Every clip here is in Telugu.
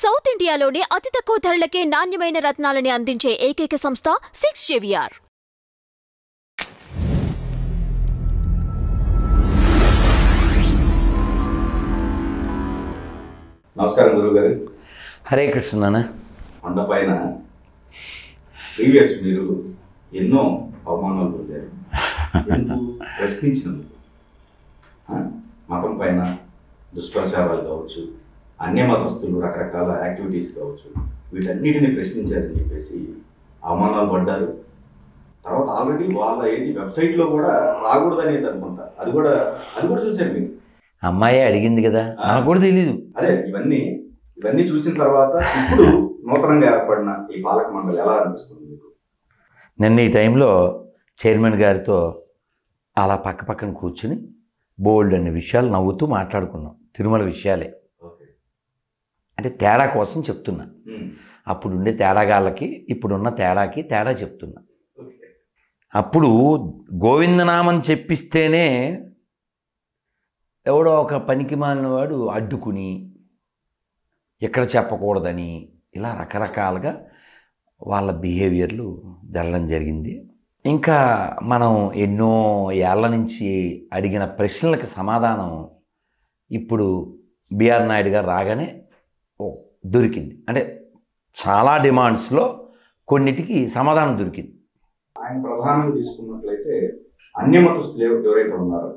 సౌత్ ఇండియాలోనే అతి తక్కువ ధరలకే నాణ్యమైన రత్నాలని అందించే ఏకైక సంస్థ 6JVR. నమస్కారం గురువు గారు. హరే కృష్ణ నాన్న. కొండపైన ప్రీవియస్ మీరు ఎన్నో అవమానాలు పొందారు. ఎందుకు? ప్రశ్నించినందుకు. మతం పైన దుష్ప్రచారాలు కావచ్చు, అన్య మతస్థులు రకరకాల యాక్టివిటీస్ కావచ్చు, వీటన్నిటిని ప్రశ్నించారని చెప్పేసి అవమానాలు పడ్డారు. తర్వాత ఆల్రెడీ వాళ్ళ వెబ్సైట్లో కూడా రాకూడదనేది అనుకుంటా. అది కూడా చూశారు మీరు. అమ్మాయి అడిగింది కదా, నాకు కూడా తెలీదు. అదే ఇవన్నీ చూసిన తర్వాత ఇప్పుడు నూతనంగా ఏర్పడిన ఈ పాలక మండలి ఎలా అనిపిస్తుంది మీకు? నిన్న ఈ టైంలో చైర్మన్ గారితో అలా పక్కన కూర్చుని బోల్డ్ అనే విషయాలు నవ్వుతూ మాట్లాడుకున్నాం. తిరుమల విషయాలే. అంటే తేడా కోసం చెప్తున్నా. అప్పుడుండే తేడాగాళ్ళకి ఇప్పుడున్న తేడాకి తేడా చెప్తున్నా. అప్పుడు గోవిందనామం చెప్పిస్తేనే ఎవడో ఒక పనికి మాలిన వాడు అడ్డుకుని ఎక్కడ చెప్పకూడదని ఇలా రకరకాలుగా వాళ్ళ బిహేవియర్లు జరగడం జరిగింది. ఇంకా మనం ఎన్నో ఏళ్ల నుంచి అడిగిన ప్రశ్నలకు సమాధానం ఇప్పుడు బిఆర్ నాయుడు గారు రాగానే దొరికింది. అంటే చాలా డిమాండ్స్లో కొన్నిటికి సమాధానం దొరికింది. ఆయన ప్రధానంగా తీసుకున్నట్లయితే అన్యమతస్థులు ఎవరైతే ఉన్నారో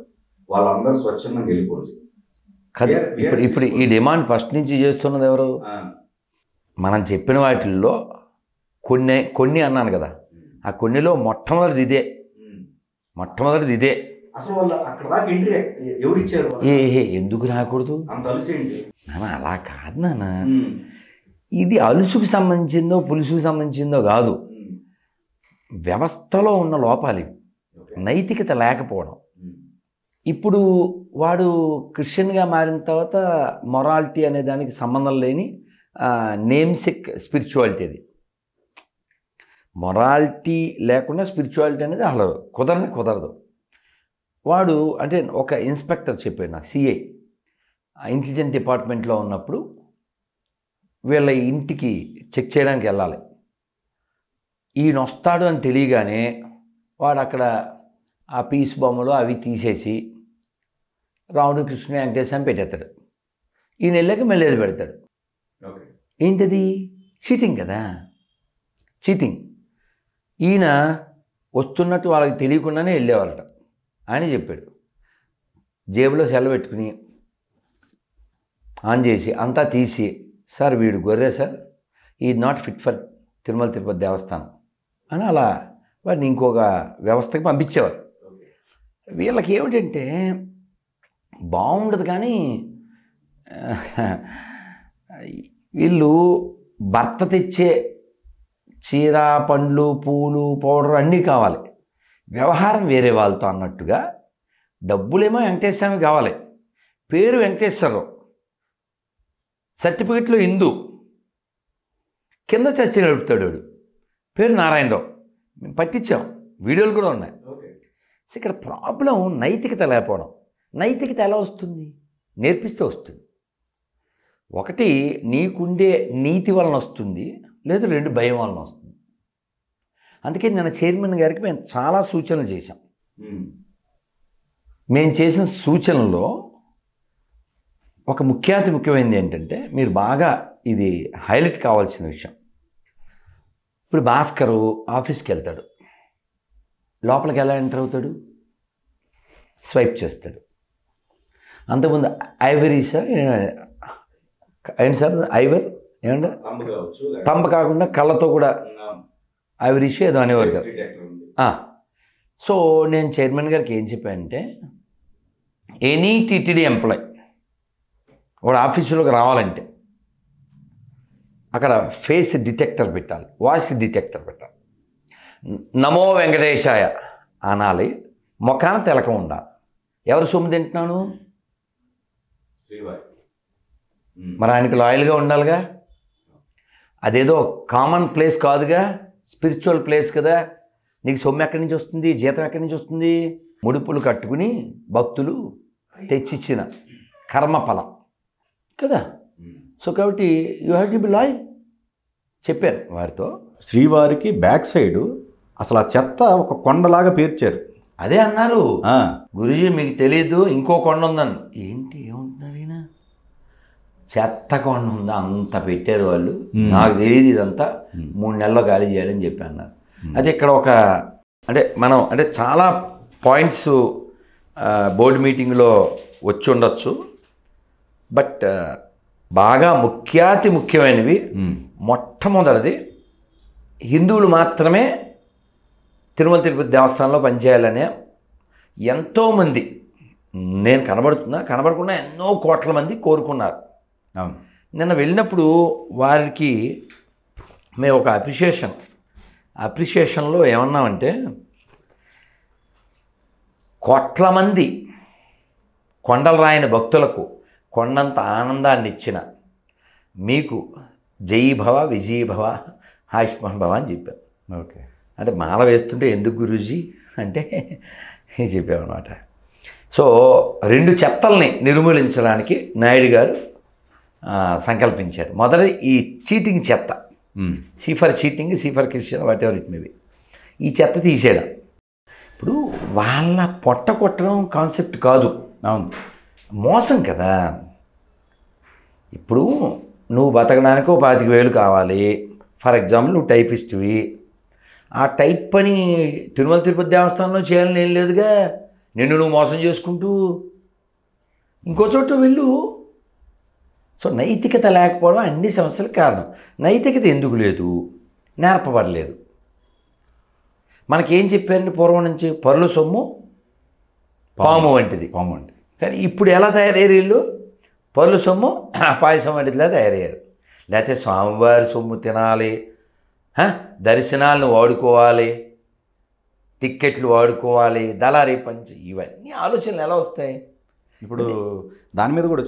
వాళ్ళందరూ స్వచ్ఛందంగా వెళ్ళిపోయింది కదా. ఇప్పుడు ఈ డిమాండ్ ఫస్ట్ నుంచి చేస్తున్నది ఎవరు? మనం చెప్పిన వాటిల్లో కొన్ని అన్నాను కదా, ఆ కొన్నిలో మొట్టమొదటిది ఇదే. అసలు వాళ్ళు అక్కడ దాకా ఎంట్రీ ఎవరు ఇచ్చారు? ఎందుకు రాకూడదు? నాన్న అలా కాదు నాన్న. ఇది అలుసుకు సంబంధించిందో పులుసుకు సంబంధించిందో కాదు, వ్యవస్థలో ఉన్న లోపాలు, నైతికత లేకపోవడం. ఇప్పుడు వాడు క్రిస్టియన్గా మారిన తర్వాత మొరాలిటీ అనే దానికి సంబంధం లేని నేమ్సిక్ స్పిరిచువాలిటీ. అది మొరాలిటీ లేకుండా స్పిరిచువాలిటీ అనేది అసలు కుదరదు. వాడు అంటే ఒక ఇన్స్పెక్టర్ చెప్పాడు నాకు, సిఐ ఇంటెలిజెన్స్ డిపార్ట్మెంట్లో ఉన్నప్పుడు వీళ్ళ ఇంటికి చెక్ చేయడానికి వెళ్ళాలి. ఈయన వస్తాడు అని తెలియగానే వాడు అక్కడ ఆ పీస్ బొమ్మలు అవి తీసేసి రాముడు కృష్ణుడు వెంకటేశ్వర అని పెట్టేస్తాడు. ఈయన వెళ్ళాక మళ్ళీ ఏది పెడతాడు. ఏంటది? చీటింగ్ కదా, చీటింగ్. ఈయన వస్తున్నట్టు వాళ్ళకి తెలియకుండానే వెళ్ళేవాళ్ళట అని చెప్పాడు. జేబులో సెలవు పెట్టుకుని ఆన్ చేసి అంతా తీసి, సార్ వీడు గొర్రె sir, is not fit for Tirumala Tirupati దేవస్థానం అని అలా వాడిని ఇంకొక వ్యవస్థకి పంపించేవారు. వీళ్ళకి ఏమిటంటే బాగుండదు, కానీ వీళ్ళు భర్త తెచ్చే చీర, పండ్లు, పూలు, పౌడర్ అన్నీ కావాలి, వ్యవహారం వేరే వాళ్ళతో అన్నట్టుగా. డబ్బులేమో వెంకటేశ్వరమి కావాలి, పేరు వెంకటేశ్వరరావు, సర్టిఫికెట్లో హిందూ, కింద చర్చి నడుపుతాడు, పేరు నారాయణరావు. మేము పట్టించాం, వీడియోలు కూడా ఉన్నాయి. ఇక్కడ ప్రాబ్లం నైతికత లేకపోవడం. నైతికత ఎలా వస్తుంది? నేర్పిస్తే వస్తుంది. ఒకటి నీకుండే నీతి వలన వస్తుంది, లేదు రెండు భయం వలన వస్తుంది. అందుకే నేను చైర్మన్ గారికి మేము చాలా సూచనలు చేశాం. మేము చేసిన సూచనలో ఒక ముఖ్యమైనది ఏంటంటే, మీరు బాగా ఇది హైలైట్ కావాల్సిన విషయం. ఇప్పుడు భాస్కరు ఆఫీస్కి వెళ్తాడు, లోపలికి ఎలా ఎంటర్ అవుతాడు? స్వైప్ చేస్తాడు. అంతకుముందు ఐవరీ సార్ ఏంటి సార్, ఐవర్ ఏమంటే తంబ కాకుండా కళ్ళతో కూడా ఐవరీష్ ఏదో అనేవారు కదా. సో నేను చైర్మన్ గారికి ఏం చెప్పానంటే, ఎనీ టీటీడీ ఎంప్లాయ్ వాడు ఆఫీసులోకి రావాలంటే అక్కడ ఫేస్ డిటెక్టర్ పెట్టాలి, వాయిస్ డిటెక్టర్ పెట్టాలి, నమో వెంకటేశాయ అనాలి, ముఖాన తెలక ఉండాలి. ఎవరు సొమ్ము తింటున్నాను? మరి ఆయనకి లాయల్గా ఉండాలిగా. అదేదో కామన్ ప్లేస్ కాదుగా, స్పిరిచువల్ ప్లేస్ కదా. నీకు సొమ్ము ఎక్కడి నుంచి వస్తుంది? జీతం ఎక్కడి నుంచి వస్తుంది? ముడుపులు కట్టుకుని భక్తులు తెచ్చిచ్చిన కర్మఫలం కదా. సో కాబట్టి you have to be loyal చెప్పాను వారితో. శ్రీవారికి బ్యాక్ సైడ్ అసలు ఆ చెత్త ఒక కొండలాగా పేర్చారు. అదే అన్నారు, గురూజీ మీకు తెలియదు ఇంకో కొండ ఉందని. ఏంటి ఏమంటున్నారు ఈయన? చెత్త కొండ ఉందా? అంత పెట్టారు వాళ్ళు, నాకు తెలియదు ఇదంతా, 3 నెలల్లో ఖాళీ చేయాలని చెప్పి అన్నారు. అది ఇక్కడ ఒక అంటే చాలా పాయింట్స్ బోర్డు మీటింగ్లో వచ్చి ఉండొచ్చు, బట్ బాగా ముఖ్యమైనవి. మొట్టమొదటిది, హిందువులు మాత్రమే తిరుమల తిరుపతి దేవస్థానంలో పనిచేయాలనే ఎంతోమంది, నేను కనబడకుండా ఎన్నో కోట్ల మంది కోరుకున్నారు. నిన్న వెళ్ళినప్పుడు వారికి మేము ఒక అప్రిషియేషన్లో ఏమన్నామంటే, కోట్ల మంది కొండలు రాయని భక్తులకు కొండంత ఆనందాన్ని ఇచ్చిన మీకు జై భవ విజయీ భవ ఆయుష్మాన్ భవ అని చెప్పాను. ఓకే, అంటే మాల వేస్తుంటే ఎందుకు గురూజీ అంటే చెప్పామన్నమాట. సో 2 చెత్తల్ని నిర్మూలించడానికి నాయుడు గారు సంకల్పించారు. మొదటి ఈ చీటింగ్ చెత్త, C for cheating, C for Christian, whatever it may be, ఈ చెత్త తీసేయడం. ఇప్పుడు వాళ్ళ పొట్ట కొట్టడం కాన్సెప్ట్ కాదు, అవును, మోసం కదా. ఇప్పుడు నువ్వు బతకడానికి 25,000 కావాలి, ఫర్ ఎగ్జాంపుల్ నువ్వు టైపిస్ట్వి, ఆ టైప్ పని తిరుమల తిరుపతి దేవస్థానంలో చేయాలని ఏం లేదుగా. నువ్వు మోసం చేసుకుంటూ ఇంకో చోట వెళ్ళు. సో నైతికత లేకపోవడం అన్ని సమస్యలకు కారణం. నైతికత ఎందుకు లేదు? నేర్పబడలేదు. మనకేం చెప్పారండి పూర్వం నుంచి? పరుల సొమ్ము పాము వంటిది. కానీ ఇప్పుడు ఎలా తయారయ్యారు వీళ్ళు? పరుల సొమ్ము పాయసం వంటిదిలా తయారయ్యారు. లేకపోతే స్వామివారి సొమ్ము తినాలి, దర్శనాలను వాడుకోవాలి, టిక్కెట్లు వాడుకోవాలి, దళారీ పంచి, ఇవన్నీ ఆలోచనలు ఎలా వస్తాయి? ఇప్పుడు దాని మీద కూడా